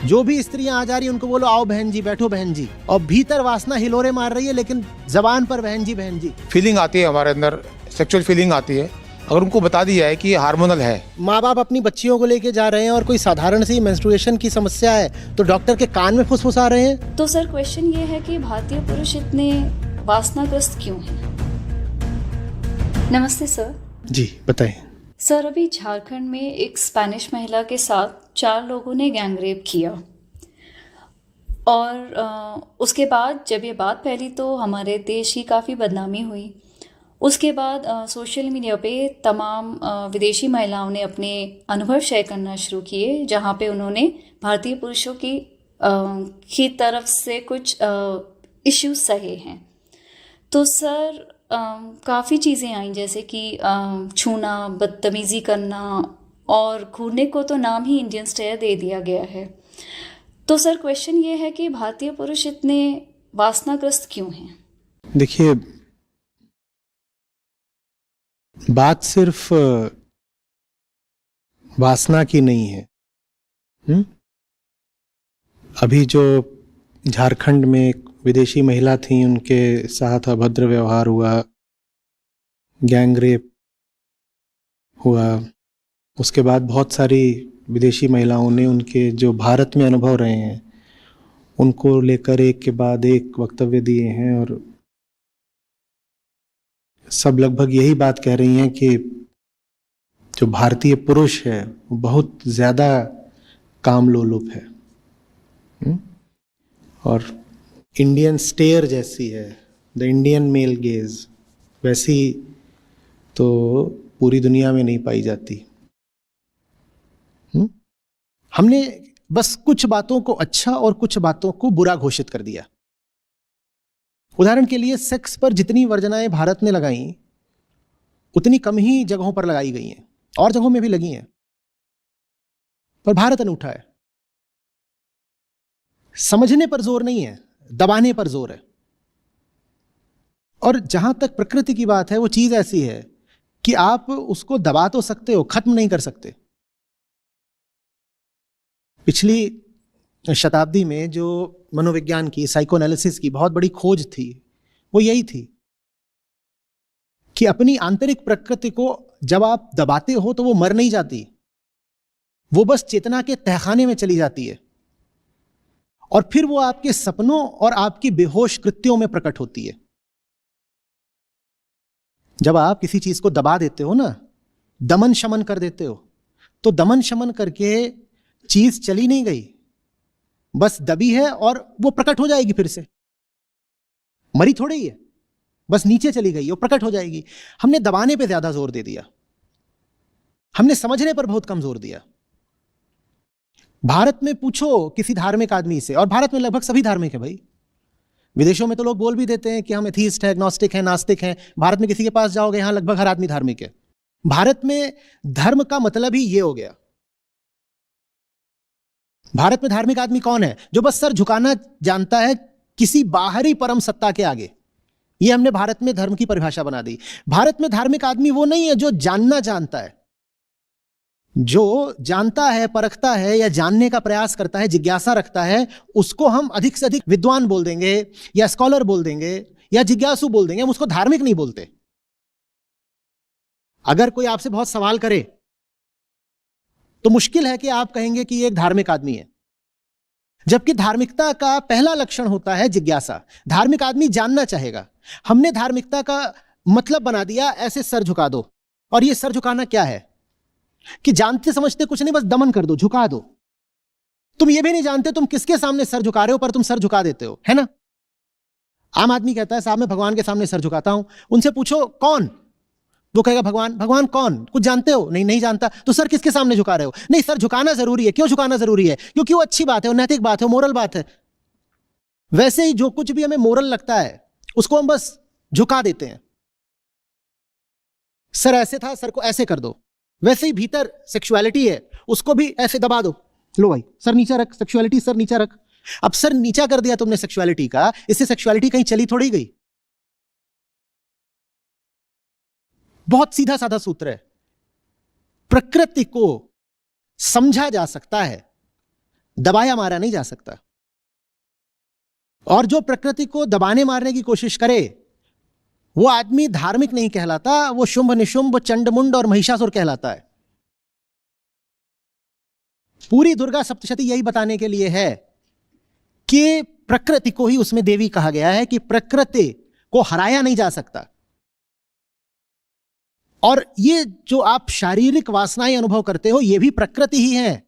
जो भी स्त्रियां आ जा रही है उनको बोलो आओ बहन जी, बैठो बहन जी, और भीतर वासना हिलोरे मार रही है लेकिन जबान पर बहन जी बहन जी। फीलिंग आती है हमारे अंदर, सेक्सुअल फीलिंग आती है, अगर उनको बता दिया है कि ये हार्मोनल है। माँ बाप अपनी बच्चियों को लेके जा रहे हैं और कोई साधारण सी मेंस्ट्रुएशन की समस्या है तो डॉक्टर के कान में फुसफुसा रहे हैं। तो सर क्वेश्चन ये है कि भारतीय पुरुष इतने वासनाग्रस्त क्यों हैं? नमस्ते सर। जी बताएं। सर, अभी झारखंड में एक स्पेनिश महिला के साथ 4 लोगों ने गैंगरेप किया और उसके बाद जब ये बात फैली तो हमारे देश की काफ़ी बदनामी हुई। उसके बाद सोशल मीडिया पे तमाम विदेशी महिलाओं ने अपने अनुभव शेयर करना शुरू किए, जहाँ पे उन्होंने भारतीय पुरुषों की तरफ से कुछ इश्यूज सहे हैं। तो सर काफ़ी चीज़ें आई, जैसे कि छूना, बदतमीज़ी करना और घूरने को तो नाम ही इंडियन स्टेयर दे दिया गया है। तो सर क्वेश्चन ये है कि भारतीय पुरुष इतने वासनाग्रस्त क्यों हैं? देखिए, बात सिर्फ वासना की नहीं है। अभी जो झारखंड में एक विदेशी महिला थी, उनके साथ अभद्र व्यवहार हुआ, गैंगरेप हुआ, उसके बाद बहुत सारी विदेशी महिलाओं ने उनके जो भारत में अनुभव रहे हैं उनको लेकर एक के बाद एक वक्तव्य दिए हैं और सब लगभग यही बात कह रही हैं कि जो भारतीय पुरुष है वो बहुत ज़्यादा कामलोलुप है और इंडियन स्टेयर जैसी है, द इंडियन मेल गेज, वैसी तो पूरी दुनिया में नहीं पाई जाती। हमने बस कुछ बातों को अच्छा और कुछ बातों को बुरा घोषित कर दिया। उदाहरण के लिए, सेक्स पर जितनी वर्जनाएं भारत ने लगाई उतनी कम ही जगहों पर लगाई गई हैं, और जगहों में भी लगी हैं, पर भारत अनूठा है। समझने पर जोर नहीं है, दबाने पर जोर है। और जहां तक प्रकृति की बात है, वो चीज ऐसी है कि आप उसको दबा तो सकते हो, खत्म नहीं कर सकते। पिछली शताब्दी में जो मनोविज्ञान की, साइकोएनालिसिस की बहुत बड़ी खोज थी, वो यही थी कि अपनी आंतरिक प्रकृति को जब आप दबाते हो तो वो मर नहीं जाती, वो बस चेतना के तहखाने में चली जाती है और फिर वो आपके सपनों और आपकी बेहोश कृत्यों में प्रकट होती है। जब आप किसी चीज को दबा देते हो ना, दमन शमन कर देते हो, तो दमन शमन करके चीज चली नहीं गई, बस दबी है और वो प्रकट हो जाएगी, फिर से मरी थोड़ी है, बस नीचे चली गई और प्रकट हो जाएगी। हमने दबाने पे ज्यादा जोर दे दिया, हमने समझने पर बहुत कम जोर दिया। भारत में पूछो किसी धार्मिक आदमी से, और भारत में लगभग सभी धार्मिक है भाई, विदेशों में तो लोग बोल भी देते हैं कि हम एथीस्ट हैं, एग्नोस्टिक हैं, नास्तिक हैं। भारत में किसी के पास जाओगे, यहां लगभग हर आदमी धार्मिक है। भारत में धर्म का मतलब ही ये हो गया। भारत में धार्मिक आदमी कौन है? जो बस सर झुकाना जानता है किसी बाहरी परम सत्ता के आगे। ये हमने भारत में धर्म की परिभाषा बना दी। भारत में धार्मिक आदमी वो नहीं है जो जानना जानता है, जो जानता है, परखता है या जानने का प्रयास करता है, जिज्ञासा रखता है, उसको हम अधिक से अधिक विद्वान बोल देंगे या स्कॉलर बोल देंगे या जिज्ञासु बोल देंगे, हम उसको धार्मिक नहीं बोलते। अगर कोई आपसे बहुत सवाल करे तो मुश्किल है कि आप कहेंगे कि ये एक धार्मिक आदमी है, जबकि धार्मिकता का पहला लक्षण होता है जिज्ञासा। धार्मिक आदमी जानना चाहेगा। हमने धार्मिकता का मतलब बना दिया ऐसे सर झुका दो, और ये सर झुकाना क्या है कि जानते समझते कुछ नहीं, बस दमन कर दो, झुका दो। तुम ये भी नहीं जानते तुम किसके सामने सर झुका रहे हो, पर तुम सर झुका देते हो, है ना। आम आदमी कहता है साहब मैं भगवान के सामने सर झुकाता हूं। उनसे पूछो कौन, वो कहेगा भगवान। भगवान कौन, कुछ जानते हो? नहीं, नहीं जानता। तो सर किसके सामने झुका रहे हो? नहीं, सर झुकाना जरूरी है। क्यों झुकाना जरूरी है? क्योंकि वो अच्छी बात है, वो नैतिक बात है, मोरल बात है। वैसे ही जो कुछ भी हमें मोरल लगता है उसको हम बस झुका देते हैं। सर ऐसे था, सर को ऐसे कर दो। वैसे ही भीतर सेक्सुअलिटी है, उसको भी ऐसे दबा दो। लो भाई सर नीचा रख, सेक्सुअलिटी सर नीचा रख। अब सर नीचा कर दिया तुमने सेक्सुअलिटी का, इससे सेक्सुअलिटी कहीं चली थोड़ी गई। बहुत सीधा साधा सूत्र है। प्रकृति को समझा जा सकता है दबाया मारा नहीं जा सकता। और जो प्रकृति को दबाने मारने की कोशिश करे वो आदमी धार्मिक नहीं कहलाता, वो शुंभ निशुंभ चंडमुंड और महिषासुर कहलाता है। पूरी दुर्गा सप्तशती यही बताने के लिए है कि प्रकृति को ही उसमें देवी कहा गया है, कि प्रकृति को हराया नहीं जा सकता। और ये जो आप शारीरिक वासनाएं अनुभव करते हो ये भी प्रकृति ही है,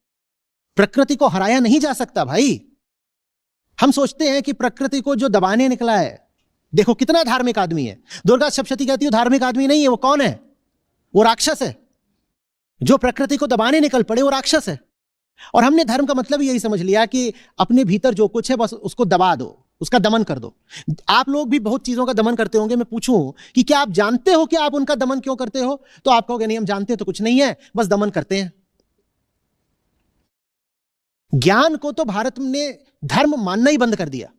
प्रकृति को हराया नहीं जा सकता भाई। हम सोचते हैं कि प्रकृति को जो दबाने निकला है, देखो कितना धार्मिक आदमी है। दुर्गा सप्तशती कहती है धार्मिक आदमी नहीं है, वो कौन है? वो राक्षस है। जो प्रकृति को दबाने निकल पड़े वो राक्षस है। और हमने धर्म का मतलब यही समझ लिया कि अपने भीतर जो कुछ है बस उसको दबा दो, उसका दमन कर दो। आप लोग भी बहुत चीजों का दमन करते होंगे। मैं पूछूं कि क्या आप जानते हो कि आप उनका दमन क्यों करते हो? तो आप कहोगे नहीं, हम जानते तो कुछ नहीं है, बस दमन करते हैं। ज्ञान को तो भारत ने धर्म मानना ही बंद कर दिया।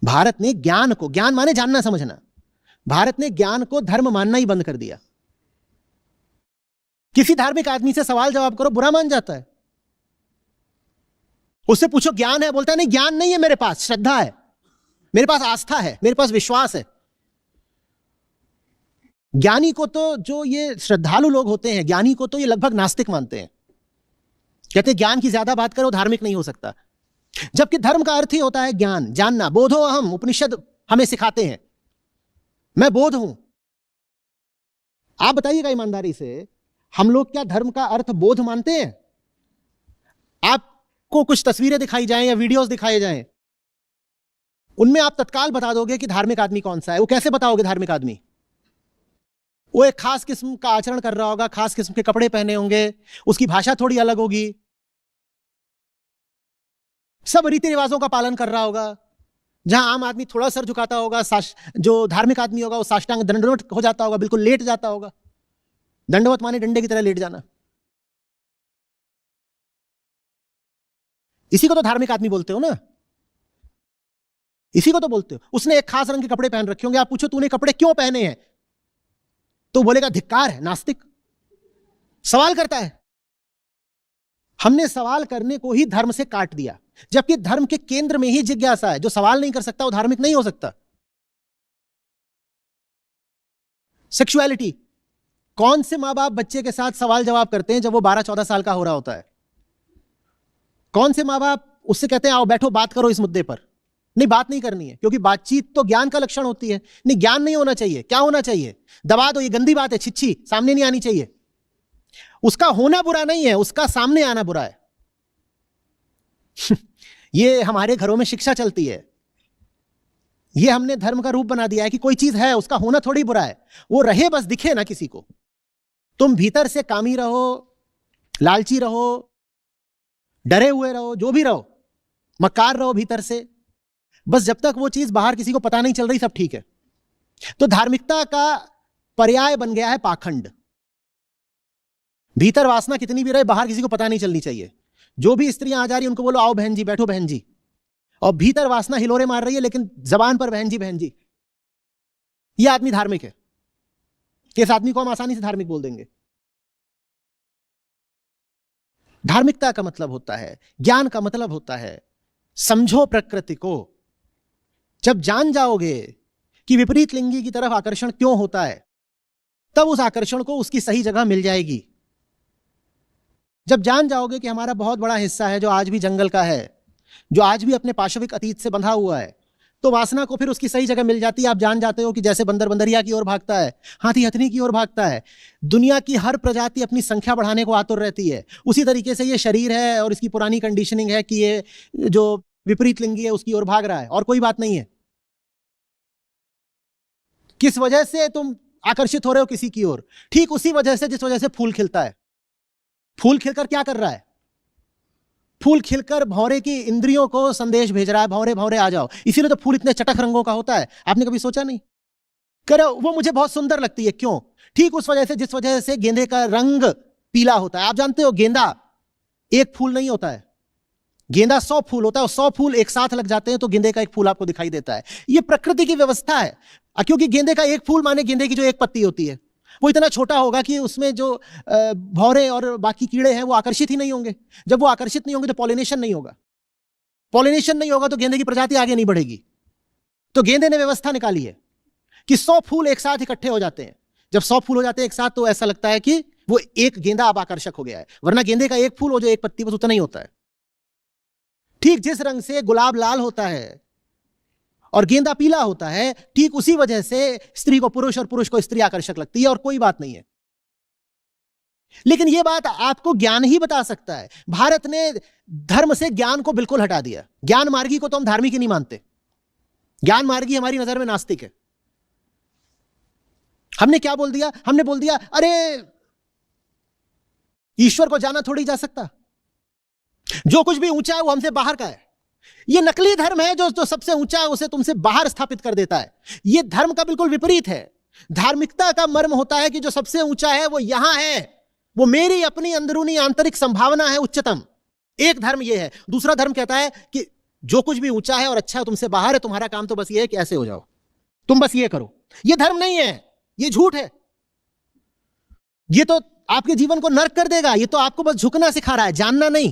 भारत ने ज्ञान को, ज्ञान माने जानना समझना, भारत ने ज्ञान को धर्म मानना ही बंद कर दिया। किसी धार्मिक आदमी से सवाल जवाब करो, बुरा मान जाता है। उससे पूछो ज्ञान है, बोलता है नहीं ज्ञान नहीं है मेरे पास, श्रद्धा है, मेरे पास आस्था है, मेरे पास विश्वास है। ज्ञानी को तो, जो ये श्रद्धालु लोग होते हैं, ज्ञानी को तो ये लगभग नास्तिक मानते हैं। कहते हैं ज्ञान की ज्यादा बात करो धार्मिक नहीं हो सकता। जबकि धर्म का अर्थ ही होता है ज्ञान, जानना। बोधो अहम, उपनिषद हमें सिखाते हैं, मैं बोध हूं। आप बताइएगा ईमानदारी से, हम लोग क्या धर्म का अर्थ बोध मानते हैं? आपको कुछ तस्वीरें दिखाई जाएं या वीडियोस दिखाए जाएं, उनमें आप तत्काल बता दोगे कि धार्मिक आदमी कौन सा है। वो कैसे बताओगे धार्मिक आदमी? वो एक खास किस्म का आचरण कर रहा होगा, खास किस्म के कपड़े पहने होंगे, उसकी भाषा थोड़ी अलग होगी, सब रीति रिवाजों का पालन कर रहा होगा। जहां आम आदमी थोड़ा सर झुकाता होगा, जो धार्मिक आदमी होगा वो साष्टांग दंडवत हो जाता होगा, बिल्कुल लेट जाता होगा। दंडवत माने डंडे की तरह लेट जाना। इसी को तो धार्मिक आदमी बोलते हो ना, इसी को तो बोलते हो। उसने एक खास रंग के कपड़े पहन रखे होंगे, आप पूछो तूने कपड़े क्यों पहने हैं, तो बोलेगा धिक्कार है, नास्तिक। सवाल करता है। हमने सवाल करने को ही धर्म से काट दिया, जबकि धर्म के केंद्र में ही जिज्ञासा है। जो सवाल नहीं कर सकता वो धार्मिक नहीं हो सकता। सेक्सुअलिटी, कौन से मां बाप बच्चे के साथ सवाल जवाब करते हैं जब वो 12-14 साल का हो रहा होता है? कौन से मां बाप उससे कहते हैं आओ बैठो बात करो इस मुद्दे पर? नहीं, बात नहीं करनी है, क्योंकि बातचीत तो ज्ञान का लक्षण होती है। नहीं, ज्ञान नहीं होना चाहिए। क्या होना चाहिए? दबा दो, ये गंदी बात है, छिच्छी, सामने नहीं आनी चाहिए। उसका होना बुरा नहीं है, उसका सामने आना बुरा है। ये हमारे घरों में शिक्षा चलती है। ये हमने धर्म का रूप बना दिया है कि कोई चीज है, उसका होना थोड़ी बुरा है, वो रहे बस, दिखे ना किसी को। तुम भीतर से कामी रहो, लालची रहो, डरे हुए रहो, जो भी रहो, मक्कार रहो भीतर से, बस जब तक वो चीज बाहर किसी को पता नहीं चल रही सब ठीक है। तो धार्मिकता का पर्याय बन गया है पाखंड। भीतर वासना कितनी भी रहे, बाहर किसी को पता नहीं चलनी चाहिए। जो भी स्त्रियां आ जा रही उनको बोलो आओ बहन जी, बैठो बहन जी, और भीतर वासना हिलोरे मार रही है लेकिन जबान पर बहन जी बहन जी। ये आदमी धार्मिक है। इस आदमी को हम आसानी से धार्मिक बोल देंगे। धार्मिकता का मतलब होता है, ज्ञान का मतलब होता है समझो प्रकृति को। जब जान जाओगे कि विपरीत लिंगी की तरफ आकर्षण क्यों होता है, तब उस आकर्षण को उसकी सही जगह मिल जाएगी। जब जान जाओगे कि हमारा बहुत बड़ा हिस्सा है जो आज भी जंगल का है, जो आज भी अपने पाशविक अतीत से बंधा हुआ है, तो वासना को फिर उसकी सही जगह मिल जाती है। आप जान जाते हो कि जैसे बंदर बंदरिया की ओर भागता है, हाथी हथनी की ओर भागता है, दुनिया की हर प्रजाति अपनी संख्या बढ़ाने को आतुर रहती है, उसी तरीके से ये शरीर है और इसकी पुरानी कंडीशनिंग है कि ये जो विपरीत लिंगी है उसकी ओर भाग रहा है, और कोई बात नहीं है। किस वजह से तुम आकर्षित हो रहे हो किसी की ओर? ठीक उसी वजह से जिस वजह से फूल खिलता है। फूल खिलकर क्या कर रहा है? फूल खिलकर भौरे की इंद्रियों को संदेश भेज रहा है, भौरे भौरे आ जाओ। इसीलिए तो फूल इतने चटक रंगों का होता है। आपने कभी सोचा नहीं? करो वो मुझे बहुत सुंदर लगती है, क्यों? ठीक उस वजह से जिस वजह से गेंदे का रंग पीला होता है। आप जानते हो गेंदा एक फूल नहीं होता है, गेंदा 100 फूल होता है, और 100 फूल एक साथ लग जाते हैं तो गेंदे का एक फूल आपको दिखाई देता है। ये प्रकृति की व्यवस्था है, क्योंकि गेंदे का एक फूल माने गेंदे की जो एक पत्ती होती है। वो इतना छोटा होगा कि उसमें जो भौरे और बाकी कीड़े हैं वो आकर्षित ही नहीं होंगे। जब वो आकर्षित नहीं होंगे तो पॉलिनेशन नहीं होगा। पॉलिनेशन नहीं होगा तो गेंदे की प्रजाति आगे नहीं बढ़ेगी। तो गेंदे ने व्यवस्था निकाली है कि 100 फूल एक साथ इकट्ठे हो जाते हैं। जब 100 फूल हो जाते हैं एक साथ तो ऐसा लगता है कि वो एक गेंदा अब आकर्षक हो गया है, वरना गेंदे का एक फूल हो जो एक पत्ती बस उतना ही होता है। ठीक जिस रंग से गुलाब लाल होता है और गेंदा पीला होता है, ठीक उसी वजह से स्त्री को पुरुष और पुरुष को स्त्री आकर्षक लगती है, और कोई बात नहीं है। लेकिन यह बात आपको ज्ञान ही बता सकता है। भारत ने धर्म से ज्ञान को बिल्कुल हटा दिया। ज्ञान मार्गी को तो हम धार्मिक ही नहीं मानते। ज्ञान मार्गी हमारी नजर में नास्तिक है। हमने क्या बोल दिया? हमने बोल दिया अरे ईश्वर को जाना थोड़ी जा सकता, जो कुछ भी ऊंचा है वो हमसे बाहर का है। ये नकली धर्म है जो सबसे ऊंचा है उसे तुमसे बाहर स्थापित कर देता है। ये धर्म का बिल्कुल विपरीत है। धार्मिकता का मर्म होता है कि जो सबसे ऊंचा है वो यहां है, वो मेरी अपनी अंदरूनी आंतरिक संभावना है उच्चतम। एक धर्म ये है। दूसरा धर्म कहता है कि जो कुछ भी ऊंचा है और अच्छा है तुमसे बाहर है, तुम्हारा काम तो बस ये है कि ऐसे हो जाओ, तुम बस ये करो। ये धर्म नहीं है, ये झूठ है। ये तो आपके जीवन को नर्क कर देगा। ये तो आपको बस झुकना सिखा रहा है, जानना नहीं।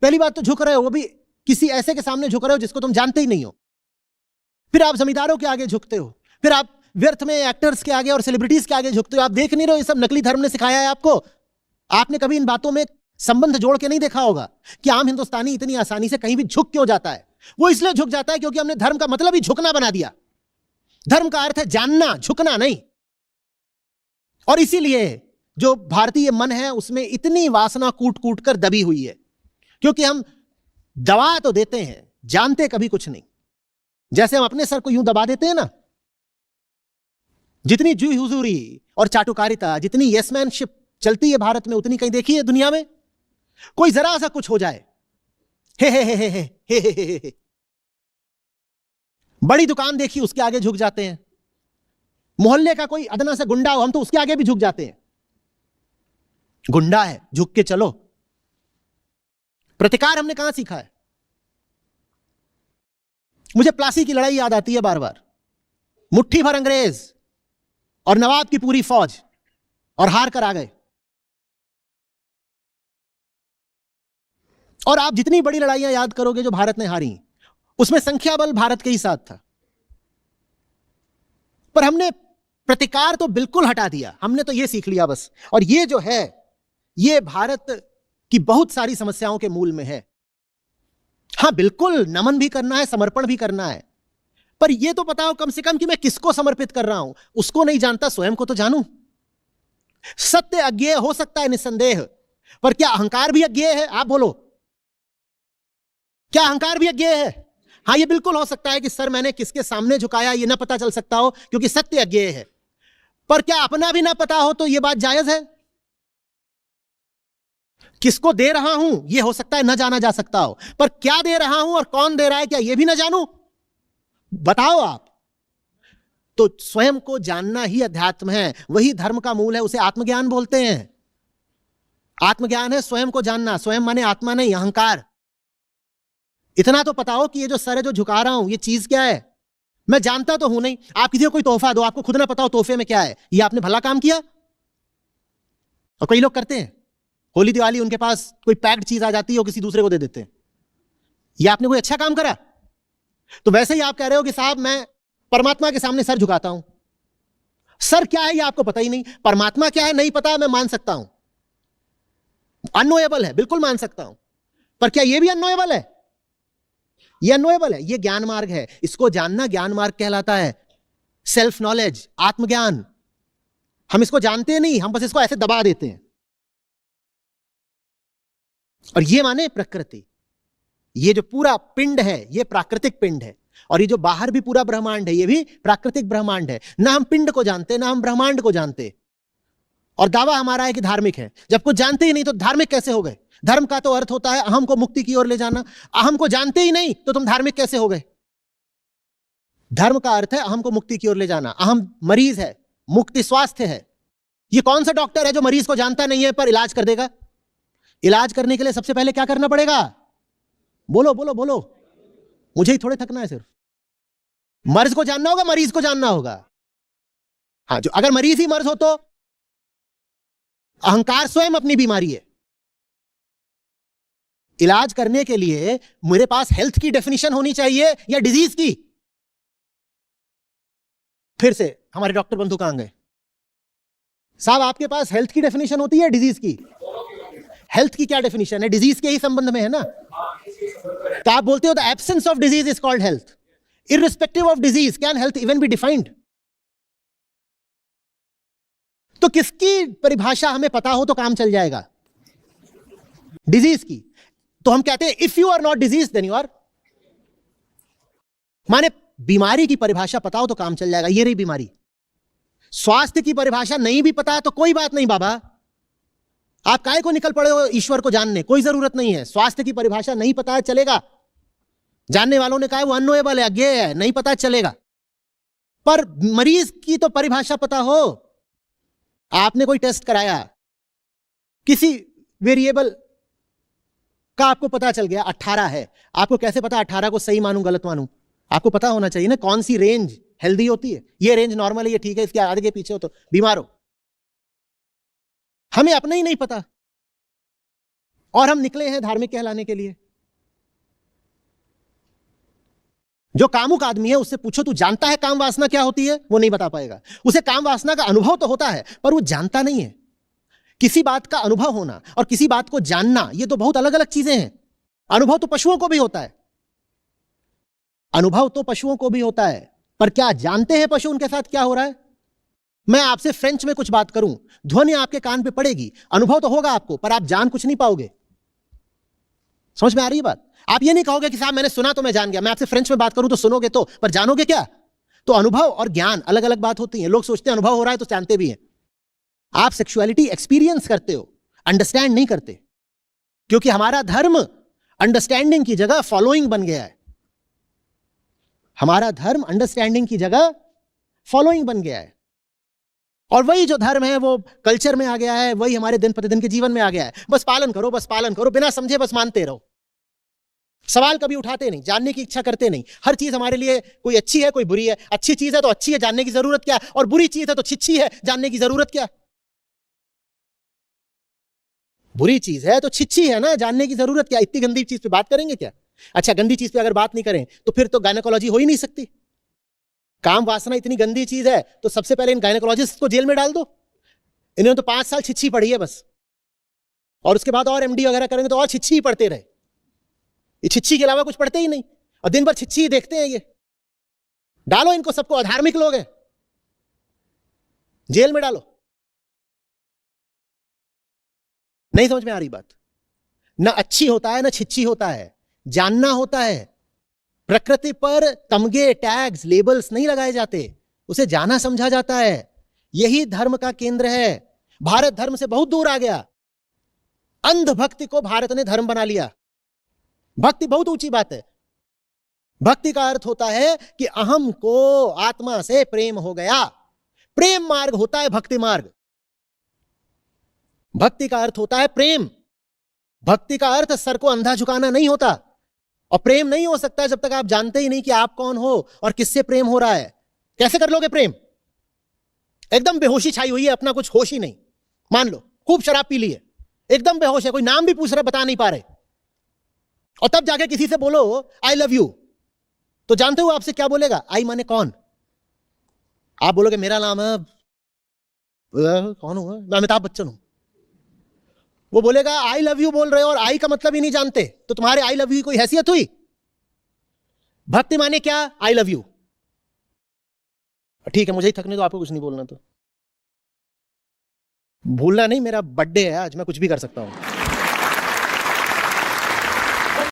पहली बात तो झुक रहे हो, वो भी किसी ऐसे के सामने झुक रहे हो जिसको तुम जानते ही नहीं हो। फिर आप जमींदारों के आगे झुकते हो, फिर आप व्यर्थ में एक्टर्स के आगे और सेलिब्रिटीज के आगे झुकते हो। आप देख नहीं रहे हो, ये सब नकली धर्म ने सिखाया है आपको। आपने कभी इन बातों में संबंध जोड़ के नहीं देखा होगा कि आम हिंदुस्तानी इतनी आसानी से कहीं भी झुक क्यों जाता है। वो इसलिए झुक जाता है क्योंकि हमने धर्म का मतलब ही झुकना बना दिया। धर्म का अर्थ है जानना, झुकना नहीं। और इसीलिए जो भारतीय मन है उसमें इतनी वासना कूट कूट कर दबी हुई है, क्योंकि हम दबा तो देते हैं, जानते कभी कुछ नहीं। जैसे हम अपने सर को यूं दबा देते हैं ना, जितनी जी हुजूरी और चाटुकारिता, जितनी यसमैनशिप चलती है भारत में, उतनी कहीं देखी है दुनिया में? कोई जरा सा कुछ हो जाए, हे हे हे हे हे हे हे हे हे। बड़ी दुकान देखी, उसके आगे झुक जाते हैं। मोहल्ले का कोई अदना सा गुंडा हो, हम तो उसके आगे भी झुक जाते हैं। गुंडा है, झुक के चलो। प्रतिकार हमने कहां सीखा है? मुझे प्लासी की लड़ाई याद आती है बार बार। मुट्ठी भर अंग्रेज और नवाब की पूरी फौज, और हार कर आ गए। और आप जितनी बड़ी लड़ाइयां याद करोगे जो भारत ने हारी, उसमें संख्या बल भारत के ही साथ था। पर हमने प्रतिकार तो बिल्कुल हटा दिया। हमने तो यह सीख लिया बस। और ये जो है, ये भारत की बहुत सारी समस्याओं के मूल में है। हां, बिल्कुल नमन भी करना है, समर्पण भी करना है, पर यह तो बताओ कम से कम कि मैं किसको समर्पित कर रहा हूं। उसको नहीं जानता, स्वयं को तो जानूं। सत्य अज्ञेय हो सकता है निस्संदेह, पर क्या अहंकार भी अज्ञेय है? आप बोलो, क्या अहंकार भी अज्ञेय है? हां, यह बिल्कुल हो सकता है कि सर मैंने किसके सामने झुकाया यह ना पता चल सकता हो, क्योंकि सत्य अज्ञेय है। पर क्या अपना भी ना पता हो तो यह बात जायज है? किसको दे रहा हूं यह हो सकता है न जाना जा सकता हो, पर क्या दे रहा हूं और कौन दे रहा है क्या यह भी ना जानूं? बताओ आप। तो स्वयं को जानना ही अध्यात्म है, वही धर्म का मूल है। उसे आत्मज्ञान बोलते हैं। आत्मज्ञान है स्वयं को जानना। स्वयं माने आत्मा नहीं, अहंकार। इतना तो पता हो कि ये जो सर है जो झुका रहा हूं, ये चीज क्या है? मैं जानता तो हूं नहीं। आप किसी को कोई तोहफा दो, आपको खुद ना पता हो तोहफे में क्या है। ये आपने भला काम किया? और कई लोग करते हैं, होली दिवाली उनके पास कोई पैक्ड चीज आ जाती है, वो किसी दूसरे को दे देते हैं। ये आपने कोई अच्छा काम करा? तो वैसे ही आप कह रहे हो कि साहब मैं परमात्मा के सामने सर झुकाता हूं। सर क्या है ये आपको पता ही नहीं। परमात्मा क्या है नहीं पता, मैं मान सकता हूं, अननोएबल है, बिल्कुल मान सकता हूं। पर क्या यह भी अननोएबल है? यह अननोएबल है। यह ज्ञान मार्ग है। इसको जानना ज्ञान मार्ग कहलाता है। सेल्फ नॉलेज, आत्मज्ञान। हम इसको जानते नहीं, हम बस इसको ऐसे दबा देते हैं। और ये माने प्रकृति। ये जो पूरा पिंड है ये प्राकृतिक पिंड है, और ये जो बाहर भी पूरा ब्रह्मांड है ये भी प्राकृतिक ब्रह्मांड है। ना हम पिंड को जानते, ना हम ब्रह्मांड को जानते, और दावा हमारा है कि धार्मिक है। जब कुछ जानते ही नहीं तो धार्मिक कैसे हो गए? धर्म का तो अर्थ होता है अहम को मुक्ति की ओर ले जाना। अहम को जानते ही नहीं तो तुम धार्मिक कैसे हो गए? धर्म का अर्थ है अहम को मुक्ति की ओर ले जाना। अहम मरीज है, मुक्ति स्वास्थ्य है। ये कौन सा डॉक्टर है जो मरीज को जानता नहीं है पर इलाज कर देगा? इलाज करने के लिए सबसे पहले क्या करना पड़ेगा? बोलो बोलो बोलो, मुझे ही थोड़े थकना है। सिर्फ मर्ज को जानना होगा, मरीज को जानना होगा। हाँ, जो अगर मरीज ही मर्ज हो तो अहंकार स्वयं अपनी बीमारी है। इलाज करने के लिए मेरे पास हेल्थ की डेफिनेशन होनी चाहिए या डिजीज की? फिर से हमारे डॉक्टर बंधु कहां गए? साहब, आपके पास हेल्थ की डेफिनेशन होती है डिजीज की? हेल्थ की क्या डेफिनेशन है? डिजीज के ही संबंध में है ना। तो आप बोलते हो the absence of disease is called health. Irrespective of disease, can health even be defined? तो किसकी परिभाषा हमें पता हो तो काम चल जाएगा? डिजीज की। तो हम कहते हैं if you are not disease then you are, माने बीमारी की परिभाषा पता हो तो काम चल जाएगा। ये रही बीमारी। स्वास्थ्य की परिभाषा नहीं भी पता है तो कोई बात नहीं बाबा, आप काहे को निकल पड़े हो ईश्वर को जानने? कोई जरूरत नहीं है। स्वास्थ्य की परिभाषा नहीं पता है चलेगा। जानने वालों ने कहा वो अननोएबल है, अज्ञेय है, नहीं पता चलेगा। पर मरीज की तो परिभाषा पता हो। आपने कोई टेस्ट कराया, किसी वेरिएबल का आपको पता चल गया 18 है, आपको कैसे पता 18 को सही मानूं गलत मानूं? आपको पता होना चाहिए ना कौन सी रेंज हेल्दी होती है। ये रेंज नॉर्मल है, ये ठीक है, इसके आगे के पीछे हो तो बीमार हो। हमें अपना ही नहीं पता और हम निकले हैं धार्मिक कहलाने के लिए। जो कामुक आदमी है उससे पूछो तू जानता है काम वासना क्या होती है? वो नहीं बता पाएगा। उसे काम वासना का अनुभव तो होता है पर वो जानता नहीं है। किसी बात का अनुभव होना और किसी बात को जानना ये तो बहुत अलग अलग चीजें हैं। अनुभव तो पशुओं को भी होता है, अनुभव तो पशुओं को भी होता है, पर क्या जानते हैं पशु उनके साथ क्या हो रहा है? मैं आपसे फ्रेंच में कुछ बात करूं, ध्वनि आपके कान पे पड़ेगी, अनुभव तो होगा आपको पर आप जान कुछ नहीं पाओगे। समझ में आ रही है बात? आप ये नहीं कहोगे कि साहब मैंने सुना तो मैं जान गया। मैं आपसे फ्रेंच में बात करूं तो सुनोगे तो, पर जानोगे क्या? तो अनुभव और ज्ञान अलग अलग बात होती है। लोग सोचते हैं अनुभव हो रहा है तो जानते भी हैं। आप सेक्सुअलिटी एक्सपीरियंस करते हो, अंडरस्टैंड नहीं करते, क्योंकि हमारा धर्म अंडरस्टैंडिंग की जगह फॉलोइंग बन गया है। हमारा धर्म अंडरस्टैंडिंग की जगह फॉलोइंग बन गया है। और वही जो धर्म है वो कल्चर में आ गया है, वही हमारे दिन प्रतिदिन के जीवन में आ गया है। बस पालन करो, बस पालन करो, बिना समझे बस मानते रहो। सवाल कभी उठाते नहीं, जानने की इच्छा करते नहीं। हर चीज हमारे लिए कोई अच्छी है कोई बुरी है। अच्छी चीज है तो अच्छी है, जानने की जरूरत क्या? और बुरी चीज है तो छिच्छी है, जानने की जरूरत क्या? बुरी चीज है तो छिच्छी है ना, जानने की जरूरत क्या? इतनी गंदी चीज पे बात करेंगे क्या? अच्छा, गंदी चीज पे अगर बात नहीं करें तो फिर तो गायनेकोलॉजी हो ही नहीं सकती। काम वासना इतनी गंदी चीज है तो सबसे पहले इन गायनेकोलॉजिस्ट को जेल में डाल दो। इन्होंने तो 5 साल छिच्छी पढ़ी है बस, और उसके बाद और एमडी वगैरह करेंगे तो और छिच्छी ही पढ़ते रहे। ये छिच्छी के अलावा कुछ पढ़ते ही नहीं और दिन भर छिच्छी ही देखते हैं। ये डालो इनको सबको, अधार्मिक लोग हैं, जेल में डालो। नहीं समझ में आ रही बात? ना अच्छी होता है ना छिच्छी होता है, जानना होता है। प्रकृति पर तमगे, टैग्स, लेबल्स नहीं लगाए जाते, उसे जाना समझा जाता है। यही धर्म का केंद्र है। भारत धर्म से बहुत दूर आ गया। अंध भक्ति को भारत ने धर्म बना लिया। भक्ति बहुत ऊंची बात है। भक्ति का अर्थ होता है कि अहम को आत्मा से प्रेम हो गया। प्रेम मार्ग होता है भक्ति मार्ग। भक्ति का अर्थ होता है प्रेम। भक्ति का अर्थ सर को अंधा झुकाना नहीं होता। और प्रेम नहीं हो सकता जब तक आप जानते ही नहीं कि आप कौन हो और किससे प्रेम हो रहा है। कैसे कर लोगे प्रेम? एकदम बेहोशी छाई हुई है, अपना कुछ होश ही नहीं। मान लो खूब शराब पी ली है, एकदम बेहोश है, कोई नाम भी पूछ रहा बता नहीं पा रहे, और तब जाके किसी से बोलो आई लव यू, तो जानते हो आपसे क्या बोलेगा? आई माने कौन? आप बोलोगे मेरा नाम है कौन हूं मैं, अमिताभ बच्चन हूं। वो बोलेगा आई लव यू बोल रहे हो और आई का मतलब ही नहीं जानते, तो तुम्हारे आई लव यू की कोई हैसियत हुई? भक्ति माने क्या? I love you. ठीक है, मुझे ही थकने दो, आपको कुछ नहीं बोलना तो। भूलना नहीं, मेरा बर्थडे है आज, मैं कुछ भी कर सकता हूं।